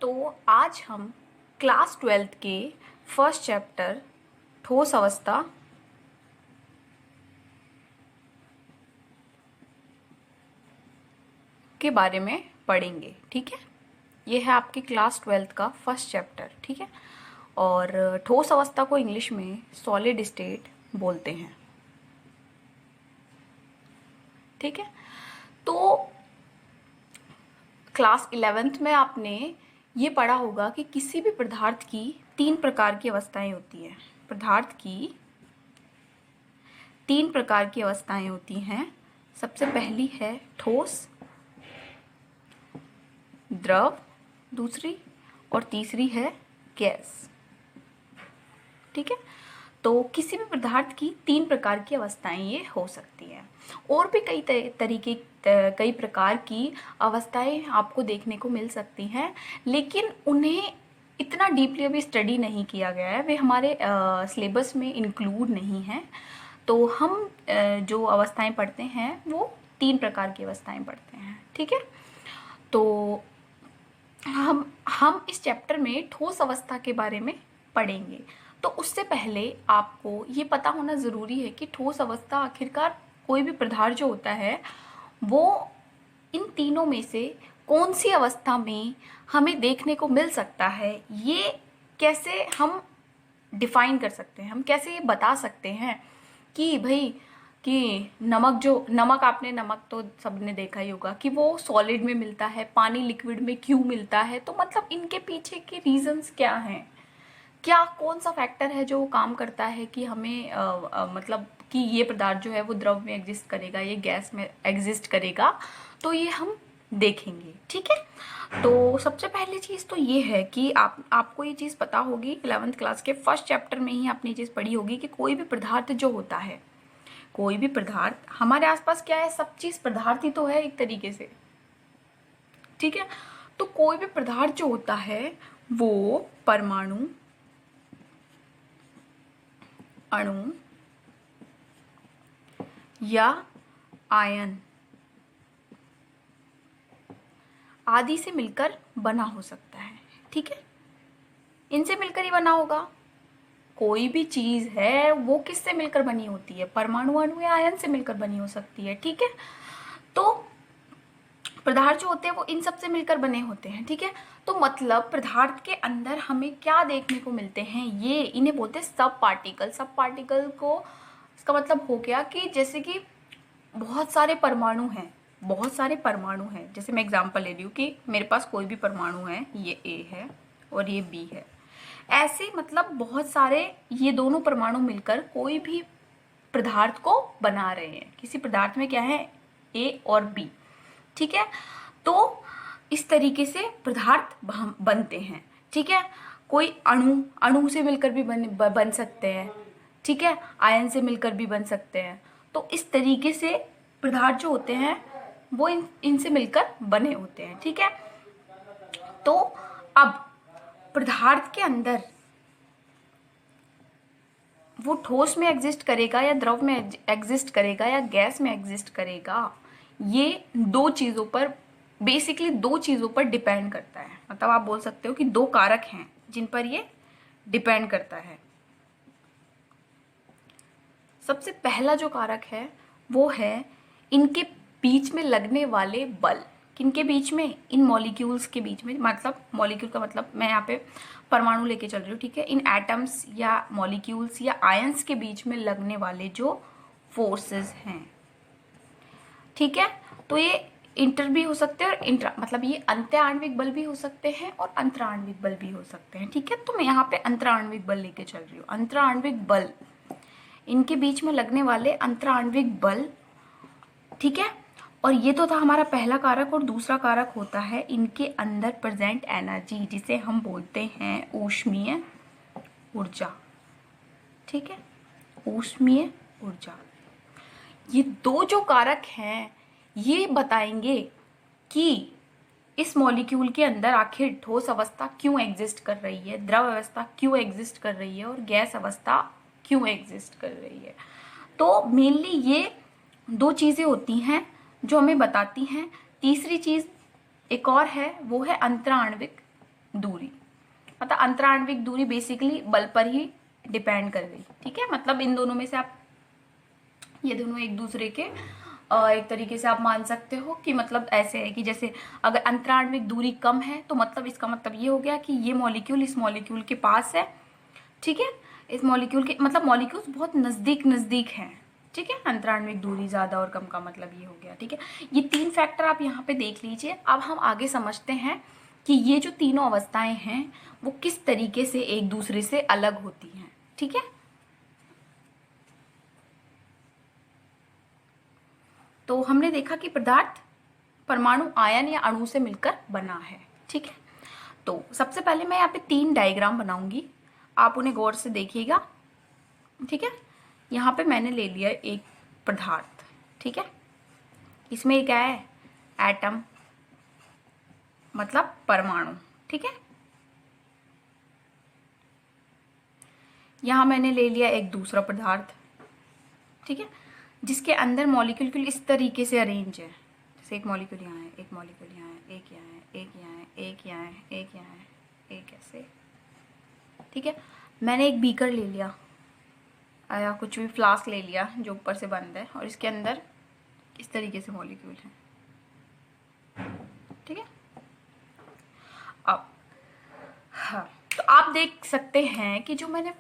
तो आज हम क्लास 12th के फर्स्ट चैप्टर ठोस अवस्था के बारे में पढ़ेंगे। ठीक है, ये है आपकी क्लास 12th का फर्स्ट चैप्टर। ठीक है, और ठोस अवस्था को इंग्लिश में सॉलिड स्टेट बोलते हैं। ठीक है, तो क्लास 11th में आपने ये पढ़ा होगा कि किसी भी पदार्थ की 3 प्रकार की अवस्थाएं होती हैं। पदार्थ की 3 प्रकार की अवस्थाएं होती हैं। सबसे पहली है ठोस, द्रव दूसरी, और तीसरी है गैस। ठीक है, तो किसी भी पदार्थ की 3 प्रकार की अवस्थाएं ये हो सकती हैं। और भी कई प्रकार की अवस्थाएं आपको देखने को मिल सकती हैं, लेकिन उन्हें इतना डीपली अभी स्टडी नहीं किया गया है, वे हमारे सिलेबस में इंक्लूड नहीं हैं। तो हम जो अवस्थाएं पढ़ते हैं वो 3 प्रकार की अवस्थाएं पढ़ते हैं। ठीक है, तो हम इस चैप्टर में ठोस अवस्था के बारे में पढ़ेंगे। तो उससे पहले आपको ये पता होना ज़रूरी है कि ठोस अवस्था आखिरकार कोई भी पदार्थ जो होता है वो इन तीनों में से कौन सी अवस्था में हमें देखने को मिल सकता है, ये कैसे हम डिफाइन कर सकते हैं, हम कैसे ये बता सकते हैं कि भाई कि नमक आपने नमक तो सबने देखा ही होगा कि वो सॉलिड में मिलता है, पानी लिक्विड में क्यों मिलता है। तो मतलब इनके पीछे के रीजंस क्या हैं, क्या कौन सा फैक्टर है जो काम करता है कि हमें मतलब कि ये पदार्थ जो है वो द्रव में एग्जिस्ट करेगा, ये गैस में एग्जिस्ट करेगा। तो ये हम देखेंगे। ठीक है, तो सबसे पहली चीज़ तो ये है कि आपको ये चीज़ पता होगी, 11th क्लास के फर्स्ट चैप्टर में ही आपने ये चीज़ पढ़ी होगी कि कोई भी पदार्थ जो होता है, कोई भी पदार्थ हमारे आसपास क्या है, सब चीज़ पदार्थ ही तो है एक तरीके से। ठीक है, तो कोई भी पदार्थ जो होता है वो परमाणु, अणु या आयन आदि से मिलकर बना हो सकता है। ठीक है, इनसे मिलकर ही बना होगा। कोई भी चीज़ है वो किससे मिलकर बनी होती है, परमाणु, अणु या आयन से मिलकर बनी हो सकती है। ठीक है, तो पदार्थ जो होते हैं वो इन सब से मिलकर बने होते हैं। ठीक है, तो मतलब पदार्थ के अंदर हमें क्या देखने को मिलते हैं, ये इन्हें बोलते हैं सब पार्टिकल। सब पार्टिकल को इसका मतलब हो गया कि जैसे कि बहुत सारे परमाणु हैं, बहुत सारे परमाणु हैं। जैसे मैं एग्जांपल ले रही हूँ कि मेरे पास कोई भी परमाणु है, ये ए है और ये बी है। ऐसे मतलब बहुत सारे ये दोनों परमाणु मिलकर कोई भी पदार्थ को बना रहे हैं। किसी पदार्थ में क्या है, ए और बी। ठीक है, तो इस तरीके से पदार्थ बनते हैं। ठीक है, कोई अणु से मिलकर भी बन सकते हैं। ठीक है, आयन से मिलकर भी बन सकते हैं। तो इस तरीके से पदार्थ जो होते हैं वो इनसे मिलकर बने होते हैं। ठीक है, तो अब पदार्थ के अंदर वो ठोस में एग्जिस्ट करेगा या द्रव में एग्जिस्ट करेगा या गैस में एग्जिस्ट करेगा, ये दो चीज़ों पर, बेसिकली दो चीज़ों पर डिपेंड करता है। मतलब आप बोल सकते हो कि 2 कारक हैं जिन पर ये डिपेंड करता है। सबसे पहला जो कारक है वो है इनके बीच में लगने वाले बल। किनके बीच में, इन मॉलिक्यूल्स के बीच में। मतलब मॉलिक्यूल का मतलब मैं यहाँ पे परमाणु लेके चल रही हूँ। ठीक है, इन एटम्स या मॉलिक्यूल्स या आयंस के बीच में लगने वाले जो फोर्सेस हैं। ठीक है, तो ये इंटर भी हो सकते हैं और इंट्रा, मतलब ये अंत्याण्विक बल भी हो सकते हैं और अंतराण्विक बल भी हो सकते हैं। ठीक है, तो मैं यहाँ पे अंतराण्विक बल लेके चल रही हूँ। अंतराण्विक बल, इनके बीच में लगने वाले अंतराण्विक बल। ठीक है, और ये तो था हमारा पहला कारक। और दूसरा कारक होता है इनके अंदर प्रेजेंट एनर्जी, जिसे हम बोलते हैं ऊष्मीय ऊर्जा। ठीक है, ऊष्मीय ऊर्जा। ये दो जो कारक हैं ये बताएंगे कि इस मॉलिक्यूल के अंदर आखिर ठोस अवस्था क्यों एग्जिस्ट कर रही है, द्रव अवस्था क्यों एग्जिस्ट कर रही है और गैस अवस्था क्यों एग्जिस्ट कर रही है। तो मेनली ये 2 चीज़ें होती हैं जो हमें बताती हैं। तीसरी चीज़ एक और है, वो है अंतराण्विक दूरी, मतलब अंतराण्विक दूरी बेसिकली बल पर ही डिपेंड कर गई, ठीक है। मतलब इन दोनों में से आप, ये दोनों एक दूसरे के एक तरीके से आप मान सकते हो कि मतलब ऐसे है कि जैसे अगर अंतराण्विक दूरी कम है तो मतलब इसका मतलब ये हो गया कि ये मॉलिक्यूल इस मॉलिक्यूल के पास है, ठीक है। इस मॉलिक्यूल के मतलब मॉलिक्यूल्स बहुत नज़दीक नज़दीक हैं, ठीक है। अंतराण्विक दूरी ज़्यादा और कम का मतलब ये हो गया, ठीक है। ये 3 फैक्टर आप यहाँ पे देख लीजिए। अब हम आगे समझते हैं कि ये जो तीनों अवस्थाएं हैं वो किस तरीके से एक दूसरे से अलग होती हैं, ठीक है। तो हमने देखा कि पदार्थ परमाणु, आयन या अणु से मिलकर बना है, ठीक है। तो सबसे पहले मैं यहाँ पे 3 डायग्राम बनाऊंगी, आप उन्हें गौर से देखिएगा, ठीक है। यहाँ पे मैंने ले लिया एक पदार्थ, ठीक है। इसमें क्या है, एटम मतलब परमाणु, ठीक है। यहाँ मैंने ले लिया एक दूसरा पदार्थ, ठीक है, जिसके अंदर मॉलिक्यूल इस तरीके से अरेंज है, जैसे एक मॉलिक्यूल यहाँ है, एक मॉलिक्यूल यहाँ है, एक यहाँ है, एक यहाँ है, एक यहाँ है, एक यहाँ है, एक ऐसे, ठीक है। मैंने एक बीकर ले लिया या कुछ भी फ्लास्क ले लिया जो ऊपर से बंद है और इसके अंदर इस तरीके से मॉलिक्यूल है, ठीक है। अब हाँ, तो आप देख सकते हैं कि जो मैंने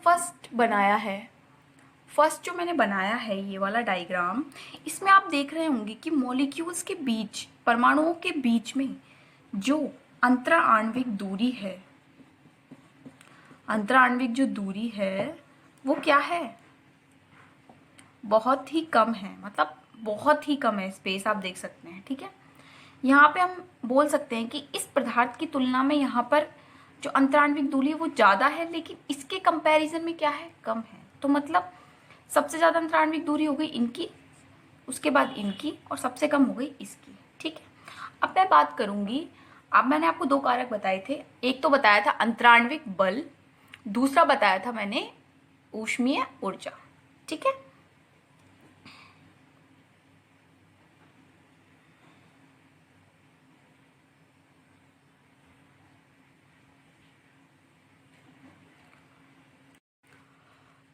फर्स्ट जो मैंने बनाया है ये वाला डायग्राम, इसमें आप देख रहे होंगे कि मॉलिक्यूल्स के बीच, परमाणुओं के बीच में जो अंतराण्विक दूरी है, अंतराण्विक जो दूरी है वो क्या है, बहुत ही कम है, मतलब बहुत ही कम है स्पेस, आप देख सकते हैं, ठीक है। यहाँ पे हम बोल सकते हैं कि इस पदार्थ की तुलना में यहाँ पर जो अंतराण्विक दूरी है वो ज़्यादा है, लेकिन इसके कंपैरिजन में क्या है, कम है। तो मतलब सबसे ज़्यादा अंतराण्विक दूरी हो गई इनकी, उसके बाद इनकी, और सबसे कम हो गई इसकी, ठीक है। अब मैं बात करूँगी, अब मैंने आपको 2 कारक बताए थे, एक तो बताया था अंतराण्विक बल, दूसरा बताया था मैंने ऊष्मीय ऊर्जा, ठीक है।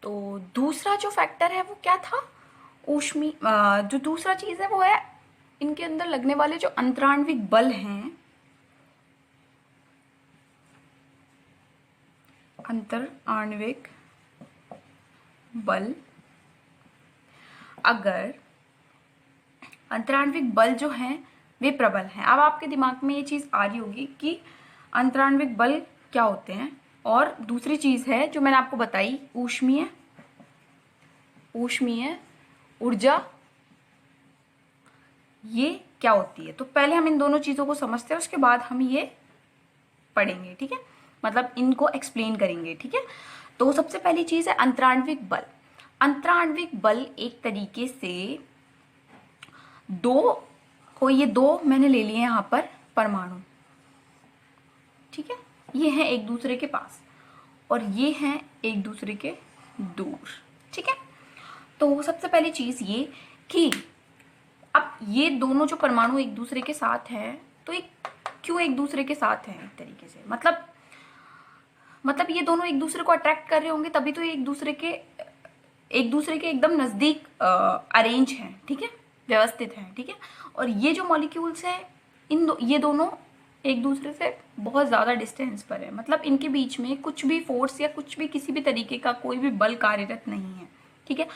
तो दूसरा जो फैक्टर है वो क्या था, जो दूसरा चीज़ है वो है इनके अंदर लगने वाले जो अंतराण्विक बल हैं, अंतराण्विक बल, अगर अंतराण्विक बल जो हैं वे प्रबल हैं। अब आपके दिमाग में ये चीज़ आ रही होगी कि अंतराण्विक बल क्या होते हैं, और दूसरी चीज़ है जो मैंने आपको बताई, ऊष्मीय ऊर्जा, ये क्या होती है। तो पहले हम इन दोनों चीज़ों को समझते हैं, उसके बाद हम ये पढ़ेंगे, ठीक है, मतलब इनको एक्सप्लेन करेंगे, ठीक है। तो सबसे पहली चीज़ है अंतराण्विक बल। अंतराण्विक बल एक तरीके से ये दो मैंने ले लिए यहाँ पर परमाणु, ठीक है, ये हैं एक दूसरे के पास और ये हैं एक दूसरे के दूर, ठीक है। तो सबसे पहली चीज़ ये कि अब ये दोनों जो परमाणु एक दूसरे के साथ हैं, तो क्यों एक दूसरे के साथ हैं, एक तरीके से मतलब ये दोनों एक दूसरे को अट्रैक्ट कर रहे होंगे, तभी तो ये एक दूसरे के एकदम नज़दीक अरेंज हैं, ठीक है, व्यवस्थित हैं, ठीक है। और ये जो मॉलिक्यूल्स हैं ये दोनों एक दूसरे से बहुत ज़्यादा डिस्टेंस पर है, मतलब इनके बीच में कुछ भी फोर्स या कुछ भी किसी भी तरीके का कोई भी बल कार्यरत नहीं है, ठीक है।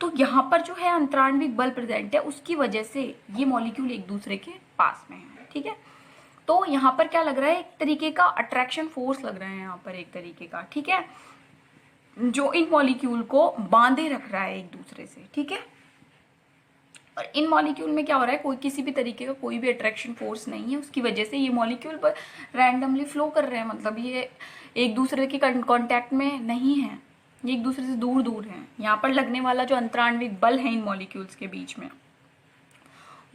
तो यहाँ पर जो है अंतराण्विक बल प्रेजेंट है, उसकी वजह से ये मॉलिक्यूल एक दूसरे के पास में है, ठीक है। तो यहाँ पर क्या लग रहा है, एक तरीके का अट्रैक्शन फोर्स लग रहा है यहाँ पर, एक तरीके का, ठीक है, जो इन मॉलिक्यूल को बांधे रख रहा है एक दूसरे से, ठीक है। और इन मॉलिक्यूल में क्या हो रहा है, कोई किसी भी तरीके का कोई भी अट्रैक्शन फोर्स नहीं है, उसकी वजह से ये मॉलिक्यूल पर रैंडमली फ्लो कर रहे हैं, मतलब ये एक दूसरे के कांटेक्ट में नहीं है, ये एक दूसरे से दूर दूर हैं। यहाँ पर लगने वाला जो अंतराण्विक बल है इन मॉलिक्यूल्स के बीच में,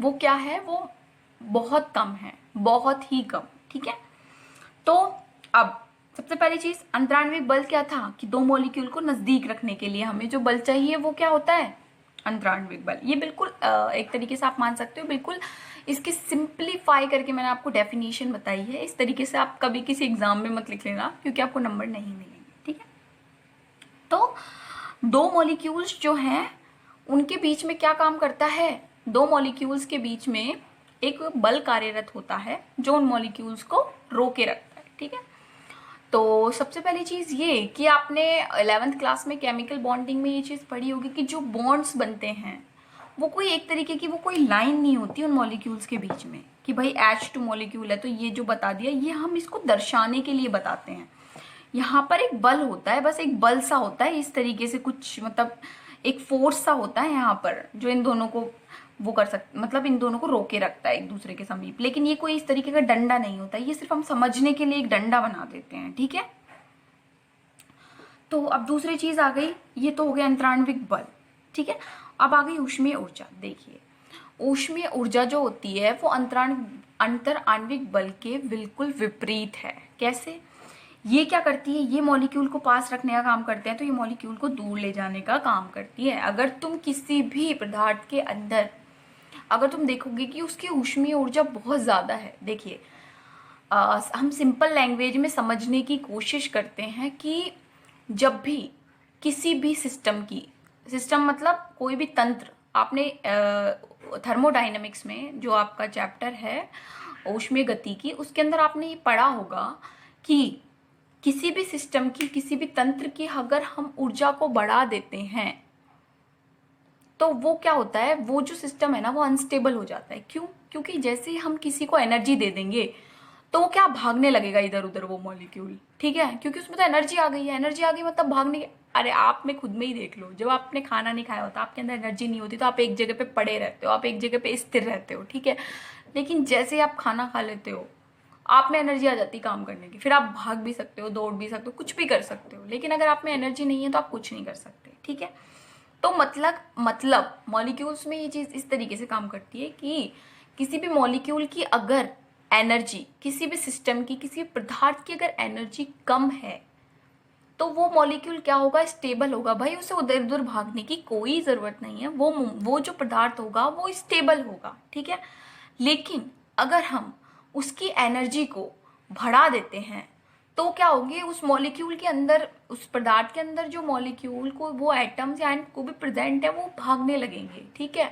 वो क्या है, वो बहुत कम है, बहुत ही कम, ठीक है। तो अब सबसे पहली चीज, अंतराण्विक बल क्या था कि दो मॉलिक्यूल को नजदीक रखने के लिए हमें जो बल चाहिए वो क्या होता है, अंतराण्विक बल। ये बिल्कुल एक तरीके से आप मान सकते हो, बिल्कुल इसके सिंप्लीफाई करके मैंने आपको डेफिनेशन बताई है। इस तरीके से आप कभी किसी एग्जाम में मत लिख लेना, क्योंकि आपको नंबर नहीं मिलेंगे, ठीक है। तो दो मॉलिक्यूल्स जो हैं उनके बीच में क्या काम करता है, दो मॉलिक्यूल्स के बीच में एक बल कार्यरत होता है जो उन मॉलिक्यूल्स को रोके रखता है, ठीक है। तो सबसे पहली चीज़ ये कि आपने 11th क्लास में केमिकल बॉन्डिंग में ये चीज़ पढ़ी होगी कि जो बॉन्ड्स बनते हैं वो कोई एक तरीके की, वो कोई लाइन नहीं होती उन मॉलिक्यूल्स के बीच में कि भाई H2 मॉलिक्यूल है तो ये जो बता दिया, ये हम इसको दर्शाने के लिए बताते हैं। यहाँ पर एक बल होता है, बस एक बल सा होता है इस तरीके से, कुछ मतलब एक फोर्स सा होता है यहाँ पर जो इन दोनों को वो कर सकते, मतलब इन दोनों को रोके रखता है एक दूसरे के समीप। लेकिन ये कोई इस तरीके का डंडा नहीं होता, ये सिर्फ हम समझने के लिए एक डंडा बना देते हैं, ठीक है। तो अब दूसरी चीज आ गई, ये तो हो गया अंतराण्विक बल, ठीक है। अब आ गई ऊष्मीय ऊर्जा। देखिए ऊष्मीय ऊर्जा जो होती है वो अंतराण्विक बल के बिल्कुल विपरीत है। कैसे? ये क्या करती है, ये मॉलिक्यूल को पास रखने का काम करते हैं तो ये मॉलिक्यूल को दूर ले जाने का काम करती है। अगर तुम किसी भी पदार्थ के अंदर अगर तुम देखोगे कि उसकी ऊष्मीय ऊर्जा बहुत ज़्यादा है, देखिए हम सिंपल लैंग्वेज में समझने की कोशिश करते हैं कि जब भी किसी भी सिस्टम मतलब कोई भी तंत्र, आपने थर्मोडायनेमिक्स में जो आपका चैप्टर है ऊष्मीय गति की, उसके अंदर आपने ये पढ़ा होगा कि किसी भी सिस्टम की, किसी भी तंत्र की अगर हम ऊर्जा को बढ़ा देते हैं तो वो क्या होता है, वो जो सिस्टम है ना वो अनस्टेबल हो जाता है। क्यों? क्योंकि जैसे ही हम किसी को एनर्जी दे देंगे तो वो क्या भागने लगेगा इधर उधर वो मॉलिक्यूल, ठीक है, क्योंकि उसमें तो एनर्जी आ गई है। एनर्जी आ गई मतलब भागने की, अरे आप में खुद में ही देख लो, जब आपने खाना नहीं खाया होता, आपके अंदर एनर्जी नहीं होती तो आप एक जगह पे पड़े रहते हो, आप एक जगह पे स्थिर रहते हो, ठीक है। लेकिन जैसे ही आप खाना खा लेते हो आप में एनर्जी आ जाती है काम करने की, फिर आप भाग भी सकते हो, दौड़ भी सकते हो, कुछ भी कर सकते हो। लेकिन अगर आप में एनर्जी नहीं है तो आप कुछ नहीं कर सकते, ठीक है। तो मतलब मॉलिक्यूल्स में ये चीज़ इस तरीके से काम करती है कि किसी भी मॉलिक्यूल की अगर एनर्जी, किसी भी सिस्टम की, किसी भी पदार्थ की अगर एनर्जी कम है तो वो मॉलिक्यूल क्या होगा, स्टेबल होगा। भाई उसे उधर उधर भागने की कोई ज़रूरत नहीं है, वो जो पदार्थ होगा वो स्टेबल होगा, ठीक है। लेकिन अगर हम उसकी एनर्जी को बढ़ा देते हैं तो क्या होगी, उस मॉलिक्यूल के अंदर, उस पदार्थ के अंदर जो मॉलिक्यूल को वो एटम्स या को भी प्रेजेंट है वो भागने लगेंगे, ठीक है।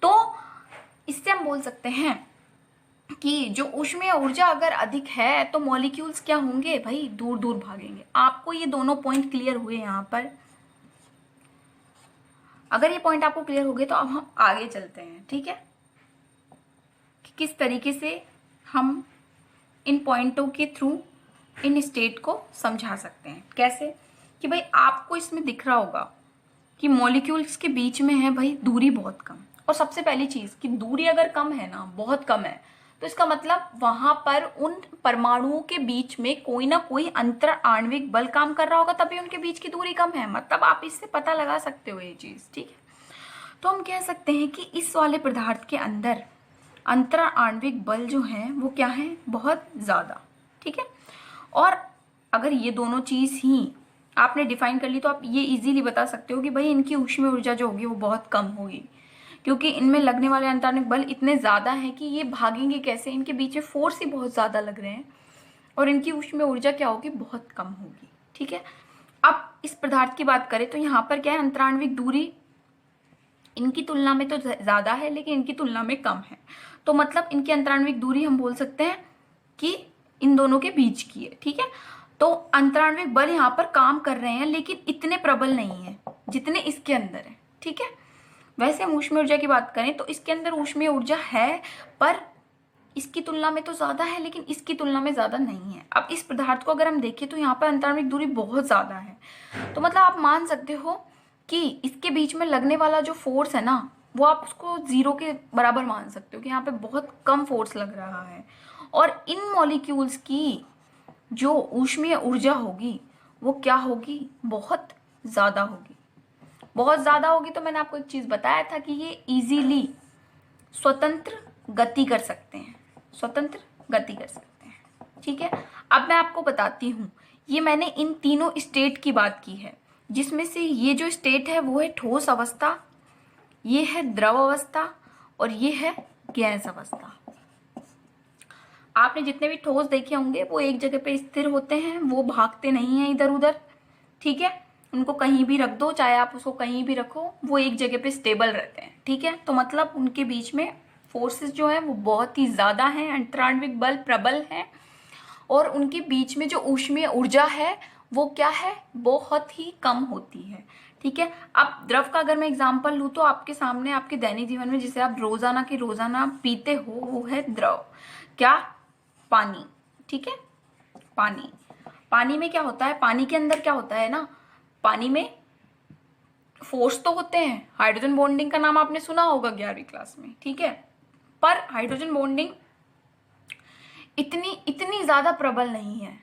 तो इससे हम बोल सकते हैं कि जो ऊष्मीय ऊर्जा अगर अधिक है तो मॉलिक्यूल्स क्या होंगे भाई, दूर दूर भागेंगे। आपको ये दोनों पॉइंट क्लियर हुए यहाँ पर? अगर ये पॉइंट आपको क्लियर हो गए तो अब हम आगे चलते हैं, ठीक है, कि किस तरीके से हम इन पॉइंटों के थ्रू इन स्टेट को समझा सकते हैं। कैसे? कि भाई आपको इसमें दिख रहा होगा कि मॉलिक्यूल्स के बीच में है भाई दूरी बहुत कम। और सबसे पहली चीज़ कि दूरी अगर कम है ना, बहुत कम है, तो इसका मतलब वहां पर उन परमाणुओं के बीच में कोई ना कोई अंतर आणविक बल काम कर रहा होगा, तभी उनके बीच की दूरी कम है। मतलब आप इससे पता लगा सकते हो ये चीज़, ठीक है। तो हम कह सकते हैं कि इस वाले पदार्थ के अंदर अंतर आणविक बल जो है वो क्या है, बहुत ज़्यादा, ठीक है। और अगर ये दोनों चीज़ ही आपने डिफाइन कर ली तो आप ये इजीली बता सकते हो कि भाई इनकी ऊष्मीय ऊर्जा जो होगी वो बहुत कम होगी, क्योंकि इनमें लगने वाले अंतराण्विक बल इतने ज़्यादा हैं कि ये भागेंगे कैसे, इनके बीच में फोर्स ही बहुत ज़्यादा लग रहे हैं, और इनकी ऊष्मीय ऊर्जा क्या होगी, बहुत कम होगी, ठीक है। अब इस पदार्थ की बात करें तो यहाँ पर क्या है, अंतराण्विक दूरी इनकी तुलना में तो ज़्यादा है लेकिन इनकी तुलना में कम है। तो मतलब इनकी अंतराण्विक दूरी हम बोल सकते हैं कि इन दोनों के बीच की है, ठीक है। तो अंतराण्विक बल यहाँ पर काम कर रहे हैं लेकिन इतने प्रबल नहीं है जितने इसके अंदर है, ठीक है। वैसे हम ऊष्मीय ऊर्जा की बात करें तो इसके अंदर ऊष्मीय ऊर्जा है, पर इसकी तुलना में तो ज़्यादा है लेकिन इसकी तुलना में ज़्यादा नहीं है। अब इस पदार्थ को अगर हम देखें तो यहाँ पर अंतराण्विक दूरी बहुत ज़्यादा है, तो मतलब आप मान सकते हो कि इसके बीच में लगने वाला जो फोर्स है ना वो आप उसको 0 के बराबर मान सकते हो कि यहाँ पे बहुत कम फोर्स लग रहा है। और इन मॉलिक्यूल्स की जो ऊष्मीय ऊर्जा होगी वो क्या होगी, बहुत ज़्यादा होगी। बहुत ज़्यादा होगी तो मैंने आपको एक चीज़ बताया था कि ये इजीली स्वतंत्र गति कर सकते हैं, स्वतंत्र गति कर सकते हैं, ठीक है। अब मैं आपको बताती हूँ, ये मैंने इन तीनों स्टेट की बात की है, जिसमें से ये जो स्टेट है वो है ठोस अवस्था, ये है द्रव अवस्था और ये है गैस अवस्था। आपने जितने भी ठोस देखे होंगे वो एक जगह पे स्थिर होते हैं, वो भागते नहीं हैं इधर उधर, ठीक है। उनको कहीं भी रख दो, चाहे आप उसको कहीं भी रखो, वो एक जगह पे स्टेबल रहते हैं, ठीक है। तो मतलब उनके बीच में फोर्सेस जो है वो बहुत ही ज्यादा हैं, अंतराण्विक बल प्रबल है, और उनके बीच में जो ऊष्मीय ऊर्जा है वो क्या है, बहुत ही कम होती है, ठीक है। अब द्रव का अगर मैं एग्जांपल लूँ तो आपके सामने आपके दैनिक जीवन में जिसे आप रोजाना के रोजाना पीते हो वो है द्रव, क्या, पानी, ठीक है। पानी, पानी में क्या होता है, पानी के अंदर क्या होता है ना, पानी में फोर्स तो होते हैं, हाइड्रोजन बॉन्डिंग का नाम आपने सुना होगा 11वीं क्लास में, ठीक है। पर हाइड्रोजन बॉन्डिंग इतनी इतनी ज्यादा प्रबल नहीं है,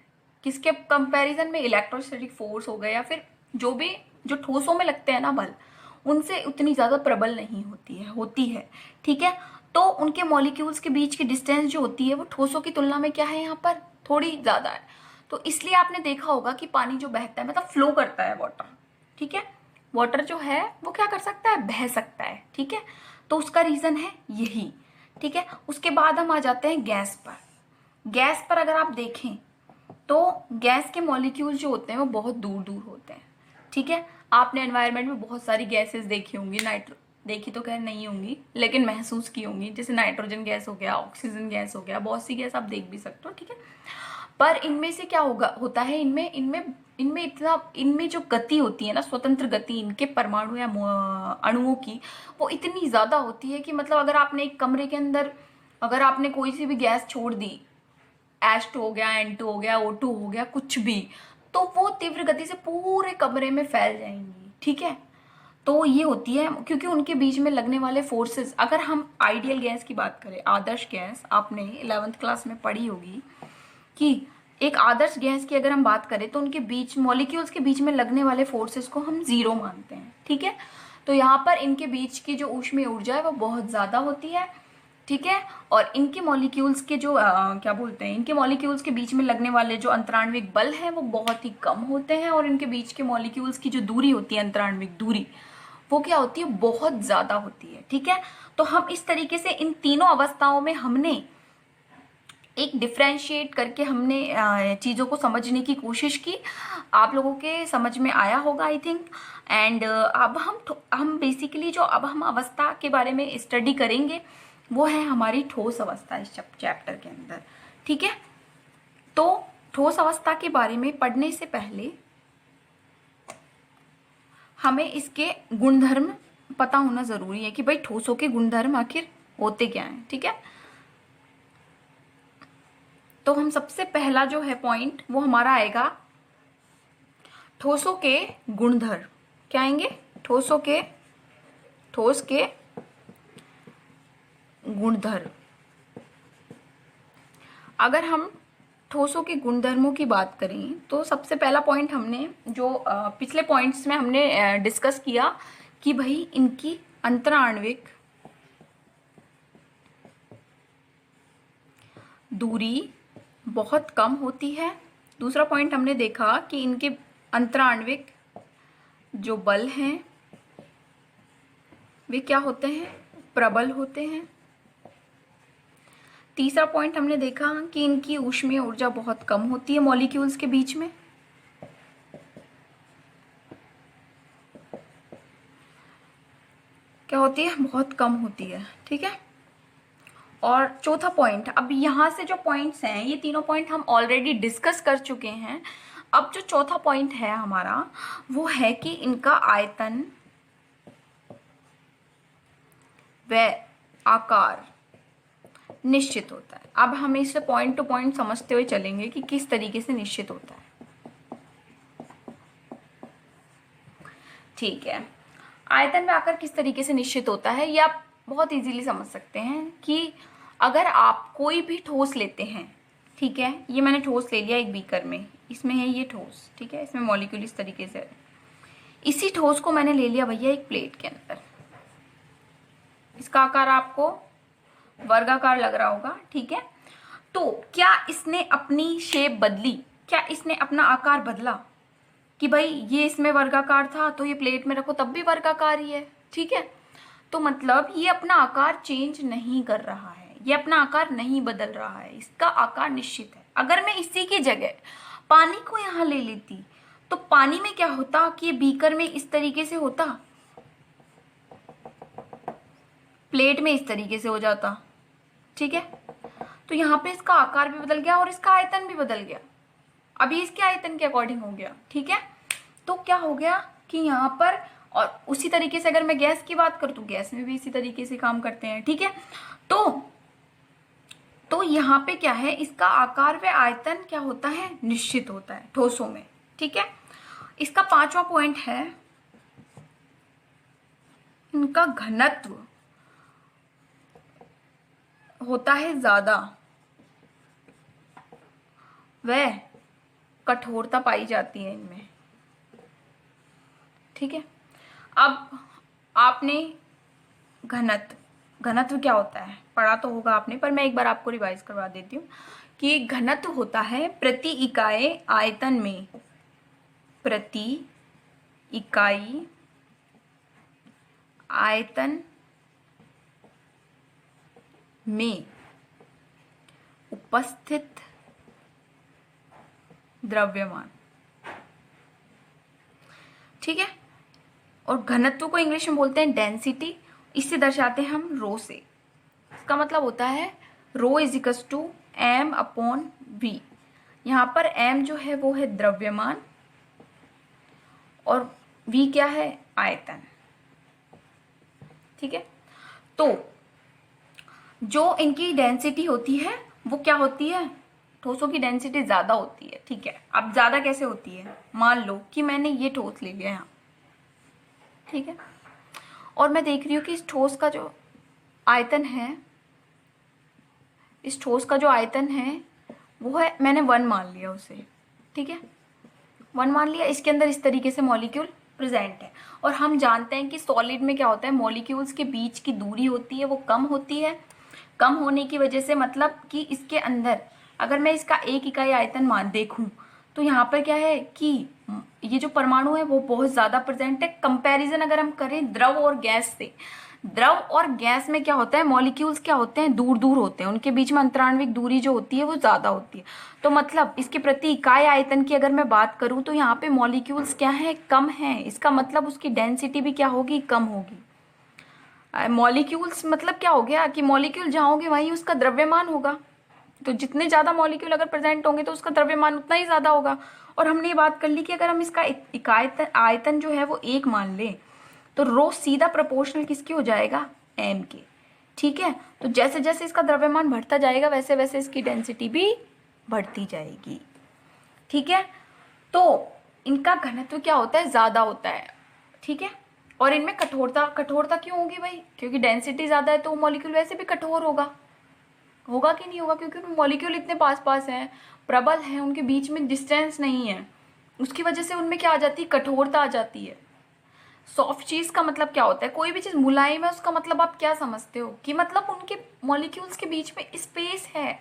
किसके कंपैरिजन में, इलेक्ट्रोस्टैटिक फोर्स हो गए या फिर जो भी जो ठोसों में लगते हैं ना बल, उनसे उतनी ज्यादा प्रबल नहीं होती है, ठीक है। तो उनके मॉलिक्यूल्स के बीच की डिस्टेंस जो होती है वो ठोसों की तुलना में क्या है, यहाँ पर थोड़ी ज्यादा है। तो इसलिए आपने देखा होगा कि पानी जो बहता है, मतलब फ्लो करता है वाटर, ठीक है। वाटर जो है वो क्या कर सकता है, बह सकता है, ठीक है। तो उसका रीजन है यही, ठीक है। उसके बाद हम आ जाते हैं गैस पर। गैस पर अगर आप देखें तो गैस के मॉलिक्यूल जो होते हैं वो बहुत दूर दूर होते हैं, ठीक है। आपने एनवायरनमेंट में बहुत सारी गैसेस देखी होंगी, देखी तो खैर नहीं होंगी लेकिन महसूस की होंगी, जैसे नाइट्रोजन गैस हो गया, ऑक्सीजन गैस हो गया, बहुत सी गैस आप देख भी सकते हो, ठीक है। पर इनमें से क्या होता है, इनमें इनमें इनमें इतना, इनमें जो गति होती है ना, स्वतंत्र गति इनके परमाणु या अणुओं की, वो इतनी ज्यादा होती है कि मतलब अगर आपने एक कमरे के अंदर अगर आपने कोई सी भी गैस छोड़ दी, H2 हो गया, N2 हो गया, O2 हो गया, कुछ भी, तो वो तीव्र गति से पूरे कमरे में फैल जाएंगी, ठीक है। तो ये होती है क्योंकि उनके बीच में लगने वाले फोर्सेस, अगर हम आइडियल गैस की बात करें, आदर्श गैस, आपने 11th क्लास में पढ़ी होगी कि एक आदर्श गैस की अगर हम बात करें तो उनके बीच मॉलिक्यूल्स के बीच में लगने वाले फोर्सेस को हम जीरो मानते हैं, ठीक है। तो यहाँ पर इनके बीच की जो ऊष्मीय ऊर्जा है वो बहुत ज्यादा होती है, ठीक है। और इनके मॉलिक्यूल्स के जो क्या बोलते हैं, इनके मॉलिक्यूल्स के बीच में लगने वाले जो अंतराण्विक बल हैं वो बहुत ही कम होते हैं, और इनके बीच के मॉलिक्यूल्स की जो दूरी होती है, अंतराण्विक दूरी, वो क्या होती है, बहुत ज्यादा होती है, ठीक है। तो हम इस तरीके से इन तीनों अवस्थाओं में हमने एक डिफ्रेंशिएट करके हमने चीज़ों को समझने की कोशिश की, आप लोगों के समझ में आया होगा आई थिंक। एंड अब हम बेसिकली जो अब हम अवस्था के बारे में स्टडी करेंगे वो है हमारी ठोस अवस्था इस चैप्टर के अंदर, ठीक है। तो ठोस अवस्था के बारे में पढ़ने से पहले हमें इसके गुणधर्म पता होना जरूरी है कि भाई ठोसों के गुणधर्म आखिर होते क्या हैं, ठीक है। तो हम सबसे पहला जो है पॉइंट वो हमारा आएगा ठोसों के गुणधर्म। क्या आएंगे, ठोस के गुणधर्म। अगर हम ठोसों के गुणधर्मों की बात करें तो सबसे पहला पॉइंट हमने जो पिछले पॉइंट्स में हमने डिस्कस किया कि भाई इनकी अंतराण्विक दूरी बहुत कम होती है। दूसरा पॉइंट हमने देखा कि इनके अंतराण्विक जो बल हैं वे क्या होते हैं, प्रबल होते हैं। तीसरा पॉइंट हमने देखा कि इनकी ऊष्मीय ऊर्जा बहुत कम होती है मॉलिक्यूल्स के बीच में। क्या होती है, बहुत कम होती है, ठीक है। और चौथा पॉइंट, अब यहाँ से जो पॉइंट्स हैं ये तीनों पॉइंट हम ऑलरेडी डिस्कस कर चुके हैं। अब जो चौथा पॉइंट है हमारा वो है कि इनका आयतन व आकार निश्चित होता है। अब हम इसे पॉइंट टू पॉइंट समझते हुए चलेंगे कि किस तरीके से निश्चित होता है, ठीक है। आयतन व आकार किस तरीके से निश्चित होता है ये आप बहुत इजीली समझ सकते हैं कि अगर आप कोई भी ठोस लेते हैं, ठीक है, ये मैंने ठोस ले लिया एक बीकर में, इसमें है ये ठोस, ठीक है, इसमें मॉलिक्यूल इस तरीके से है। इसी ठोस को मैंने ले लिया भैया एक प्लेट के अंदर, इसका आकार आपको वर्गाकार लग रहा होगा, ठीक है। तो क्या इसने अपनी शेप बदली, क्या इसने अपना आकार बदला कि भाई ये इसमें वर्गाकार था तो ये प्लेट में रखो तब भी वर्गाकार ही है, ठीक है। तो मतलब ये अपना आकार चेंज नहीं कर रहा है, ये अपना आकार नहीं बदल रहा है, इसका आकार निश्चित है। अगर मैं इसी की जगह पानी को यहाँ ले लेती तो पानी में क्या होता कि बीकर में इस तरीके से होता, प्लेट में इस तरीके से हो जाता, ठीक है। तो यहाँ पे इसका आकार भी बदल गया और इसका आयतन भी बदल गया। अब ये इसके आयतन के अकॉर्डिंग हो गया, ठीक है। तो क्या हो गया कि यहाँ पर, और उसी तरीके से अगर मैं गैस की बात करूँ तो गैस में भी इसी तरीके से काम करते हैं, ठीक है। तो यहाँ पे क्या है, इसका आकार व आयतन क्या होता है, निश्चित होता है ठोसों में, ठीक है। इसका 5वां पॉइंट है, इनका घनत्व होता है ज्यादा, वह कठोरता पाई जाती है इनमें, ठीक है। अब आपने घनत्व क्या होता है पढ़ा तो होगा आपने, पर मैं एक बार आपको रिवाइज करवा देती हूँ कि घनत्व होता है प्रति इकाई आयतन में, प्रति इकाई आयतन में उपस्थित द्रव्यमान, ठीक है। और घनत्व को इंग्लिश में बोलते हैं डेंसिटी, इससे दर्शाते हैं हम रो से। इसका मतलब होता है rho is equals to M upon V. यहाँ पर एम जो है वो है द्रव्यमान और वी क्या है, आयतन, ठीक है। तो जो इनकी डेंसिटी होती है वो क्या होती है, ठोसों की डेंसिटी ज्यादा होती है, ठीक है। अब ज्यादा कैसे होती है, मान लो कि मैंने ये ठोस ले लिया यहाँ, ठीक है, और मैं देख रही हूँ कि इस ठोस का जो आयतन है, इस ठोस का जो आयतन है वो है, मैंने 1 मान लिया उसे, ठीक है, 1 मान लिया। इसके अंदर इस तरीके से मॉलिक्यूल प्रेजेंट है, और हम जानते हैं कि सॉलिड में क्या होता है, मॉलिक्यूल्स के बीच की दूरी होती है वो कम होती है। कम होने की वजह से मतलब कि इसके अंदर अगर मैं इसका 1 इकाई आयतन मान देखूं तो यहाँ पर क्या है कि ये जो परमाणु है वो बहुत ज़्यादा प्रेजेंट है। कंपैरिजन अगर हम करें द्रव और गैस से, द्रव और गैस में क्या होता है, मॉलिक्यूल्स क्या होते हैं, दूर दूर होते हैं, उनके बीच में अंतराण्विक दूरी जो होती है वो ज़्यादा होती है। तो मतलब इसके प्रति इकाई आयतन की अगर मैं बात करूँ तो यहाँ पे मॉलिक्यूल्स क्या है, कम है, इसका मतलब उसकी डेंसिटी भी क्या होगी, कम होगी। मॉलिक्यूल्स मतलब क्या हो गया कि मॉलिक्यूल जहाँ होंगे वहीं उसका द्रव्यमान होगा, तो जितने ज़्यादा मॉलिक्यूल अगर प्रेजेंट होंगे तो उसका द्रव्यमान उतना ही ज़्यादा होगा। और हमने ये बात कर ली कि अगर हम इसका इकाई आयतन जो है वो 1 मान लें तो रो सीधा प्रोपोर्शनल किसके हो जाएगा, एम के, ठीक है। तो जैसे जैसे इसका द्रव्यमान बढ़ता जाएगा वैसे वैसे इसकी डेंसिटी भी बढ़ती जाएगी, ठीक है। तो इनका घनत्व क्या होता है, ज़्यादा होता है, ठीक है। और इनमें कठोरता क्यों होगी भाई, क्योंकि डेंसिटी ज़्यादा है तो मॉलिक्यूल वैसे भी कठोर होगा कि नहीं होगा, क्योंकि मॉलिक्यूल इतने पास पास हैं, प्रबल हैं, उनके बीच में डिस्टेंस नहीं है, उसकी वजह से उनमें क्या आ जाती है, कठोरता आ जाती है। सॉफ्ट चीज़ का मतलब क्या होता है, कोई भी चीज़ मुलायम है उसका मतलब आप क्या समझते हो कि मतलब उनके मॉलिक्यूल्स के बीच में स्पेस है,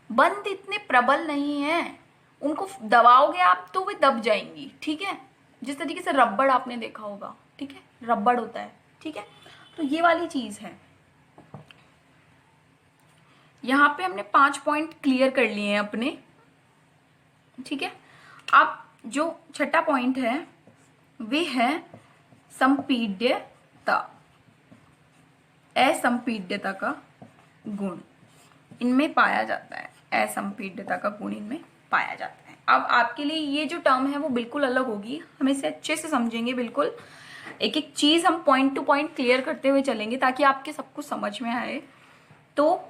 बंद इतने प्रबल नहीं है, उनको दबाओगे आप तो वे दब जाएंगी, ठीक है। जिस तरीके से रबड़ आपने देखा होगा, ठीक है, रबड़ होता है, ठीक है। तो ये वाली चीज़ है। यहाँ पे हमने 5 पॉइंट क्लियर कर लिए हैं अपने, ठीक है। अब जो छठा पॉइंट है वे है संपीड्यता, असंपीड्यता का गुण इनमें पाया जाता है, असंपीड्यता का गुण इनमें पाया जाता है। अब आपके लिए ये जो टर्म है वो बिल्कुल अलग होगी, हम इसे अच्छे से समझेंगे, बिल्कुल एक एक चीज हम पॉइंट टू पॉइंट क्लियर करते हुए चलेंगे ताकि आपके सब कुछ समझ में आए। तो